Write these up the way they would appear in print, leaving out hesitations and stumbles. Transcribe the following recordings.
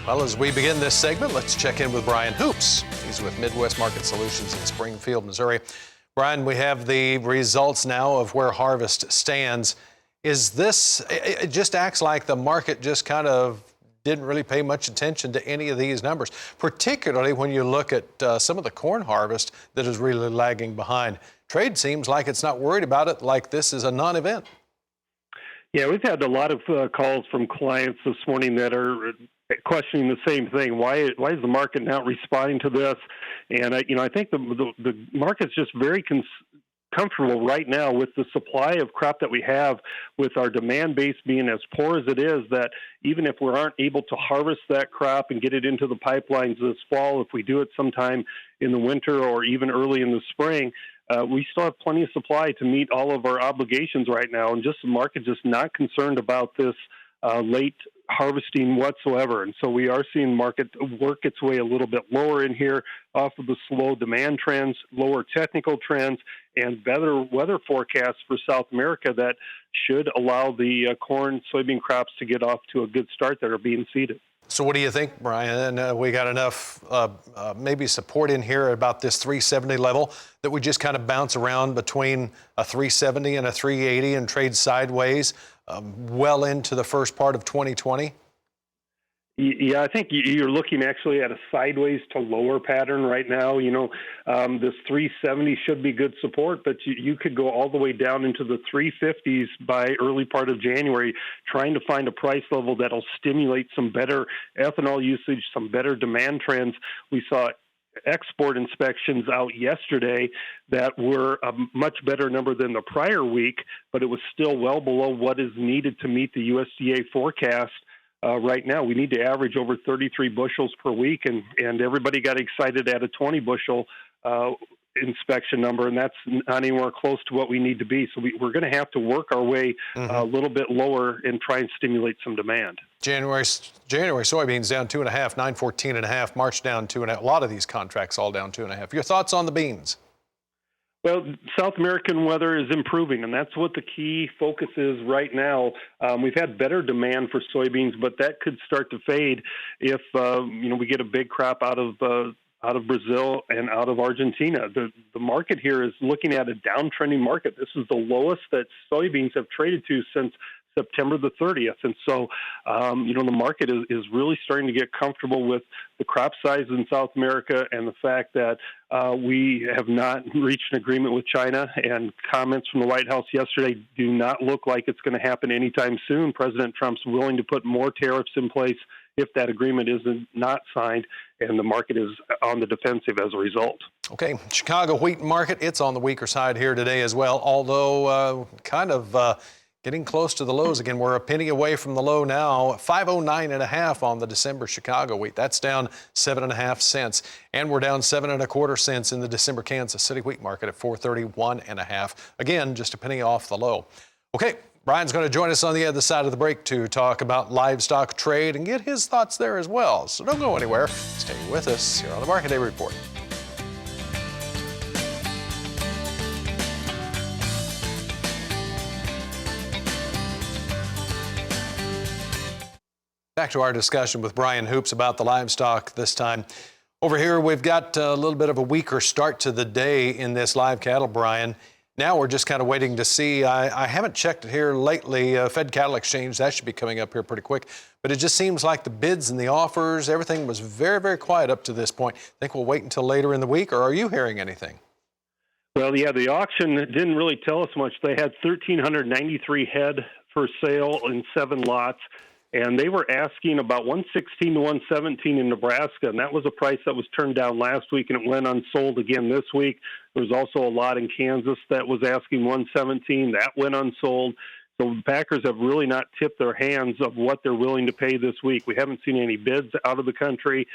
Well, as we begin this segment, let's check in with Brian Hoops. He's with Midwest Market Solutions in Springfield, Missouri. Brian, we have the results now of where harvest stands. Is this, it just acts like the market just kind of didn't really pay much attention to any of these numbers, particularly when you look at some of the corn harvest that is really lagging behind. Trade seems like it's not worried about it, like this is a non-event. Yeah, we've had a lot of calls from clients this morning that are questioning the same thing. Why is the market not responding to this? And I think the market's just very comfortable right now with the supply of crop that we have, with our demand base being as poor as it is, that even if we aren't able to harvest that crop and get it into the pipelines this fall, if we do it sometime in the winter or even early in the spring, we still have plenty of supply to meet all of our obligations right now, and just the market just not concerned about this late harvesting whatsoever. And so we are seeing the market work its way a little bit lower in here off of the slow demand trends, lower technical trends, and better weather forecasts for South America that should allow the corn, soybean crops to get off to a good start that are being seeded. So what do you think, Brian? And we got enough maybe support in here about this 370 level that we just kind of bounce around between a 370 and a 380 and trade sideways well into the first part of 2020? Yeah, I think you're looking actually at a sideways to lower pattern right now. This 370 should be good support, but you could go all the way down into the 350s by early part of January, trying to find a price level that'll stimulate some better ethanol usage, some better demand trends. We saw export inspections out yesterday that were a much better number than the prior week, but it was still well below what is needed to meet the USDA forecast. Right now, we need to average over 33 bushels per week, and everybody got excited at a 20 bushel inspection number, and that's not anywhere close to what we need to be. So we're going to have to work our way a little bit lower and try and stimulate some demand. January soybeans down 2.5, 914.5, March down 2.5. A lot of these contracts all down 2.5. Your thoughts on the beans? Well, South American weather is improving, and that's what the key focus is right now. We've had better demand for soybeans, but that could start to fade if we get a big crop out of Brazil and out of Argentina. The market here is looking at a downtrending market. This is the lowest that soybeans have traded to since September the 30th. And so, the market is really starting to get comfortable with the crop size in South America and the fact that we have not reached an agreement with China, and comments from the White House yesterday do not look like it's going to happen anytime soon. President Trump's willing to put more tariffs in place if that agreement is not signed, and the market is on the defensive as a result. Okay, Chicago wheat market, it's on the weaker side here today as well, although getting close to the lows again. We're a penny away from the low now, 509.5 on the December Chicago wheat. That's down 7.5 cents. And we're down 7.25 cents in the December Kansas City wheat market at 431.5. Again, just a penny off the low. Okay, Brian's going to join us on the other side of the break to talk about livestock trade and get his thoughts there as well. So don't go anywhere. Stay with us here on the Market Day Report. Back to our discussion with Brian Hoops about the livestock this time. Over here, we've got a little bit of a weaker start to the day in this live cattle, Brian. Now we're just kind of waiting to see. I haven't checked it here lately. Fed Cattle Exchange, that should be coming up here pretty quick. But it just seems like the bids and the offers, everything was very, very quiet up to this point. Think we'll wait until later in the week, or are you hearing anything? Well, yeah, the auction didn't really tell us much. They had 1,393 head for sale in 7 lots. And they were asking about 116 to 117 in Nebraska, and that was a price that was turned down last week, and it went unsold again this week. There was also a lot in Kansas that was asking 117. That went unsold. So the Packers have really not tipped their hands of what they're willing to pay this week. We haven't seen any bids out of the country,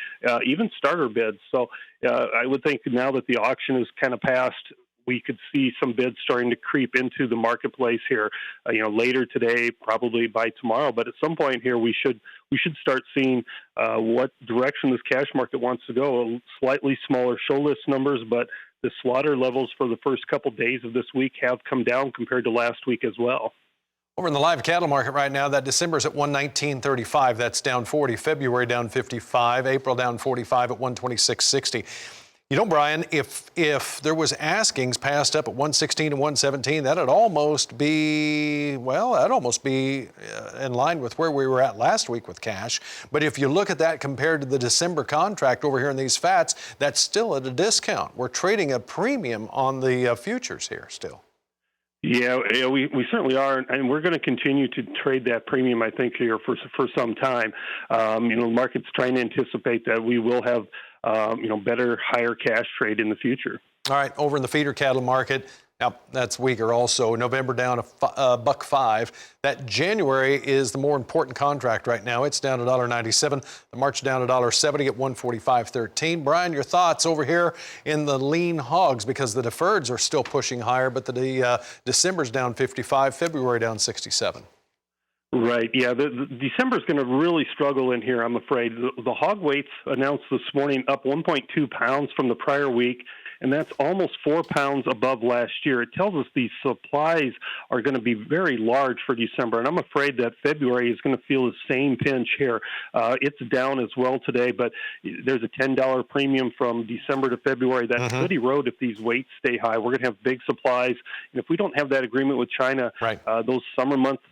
even starter bids. So I would think now that the auction is kind of passed, we could see some bids starting to creep into the marketplace here, later today, probably by tomorrow. But at some point here, we should start seeing what direction this cash market wants to go. Slightly smaller show list numbers, but the slaughter levels for the first couple days of this week have come down compared to last week as well. Over in the live cattle market right now, that December's at 119.35. That's down 40. February down 55. April down 45 at 126.60. You know, Brian, if there was askings passed up at 116 and 117, that'd almost be, well, that'd almost be in line with where we were at last week with cash. But if you look at that compared to the December contract over here in these fats, that's still at a discount. We're trading a premium on the futures here still. Yeah, we certainly are, and we're going to continue to trade that premium, I think, here for some time. The market's trying to anticipate that we will have, better, higher cash trade in the future. All right, over in the feeder cattle market, now that's weaker also. November down $1.05. That January is the more important contract right now. It's down $1.97. The March down $1.70 at 145.13. Brian, your thoughts over here in the lean hogs, because the deferreds are still pushing higher, but the December's down 55, February down 67. Right. Yeah. The December's going to really struggle in here, I'm afraid. The hog weights announced this morning up 1.2 pounds from the prior week, and that's almost 4 pounds above last year. It tells us these supplies are going to be very large for December, and I'm afraid that February is going to feel the same pinch here. It's down as well today, but there's a $10 premium from December to February that could erode if these weights stay high. We're going to have big supplies, and if we don't have that agreement with China, those summer months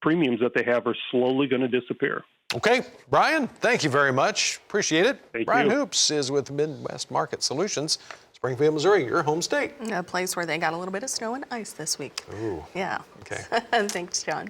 premiums that they have are slowly going to disappear. Okay, Brian, thank you very much. Appreciate it. Thank Brian you. Hoops is with Midwest Market Solutions, Springfield, Missouri, your home state. A place where they got a little bit of snow and ice this week. Ooh. Yeah. Okay. Thanks, John.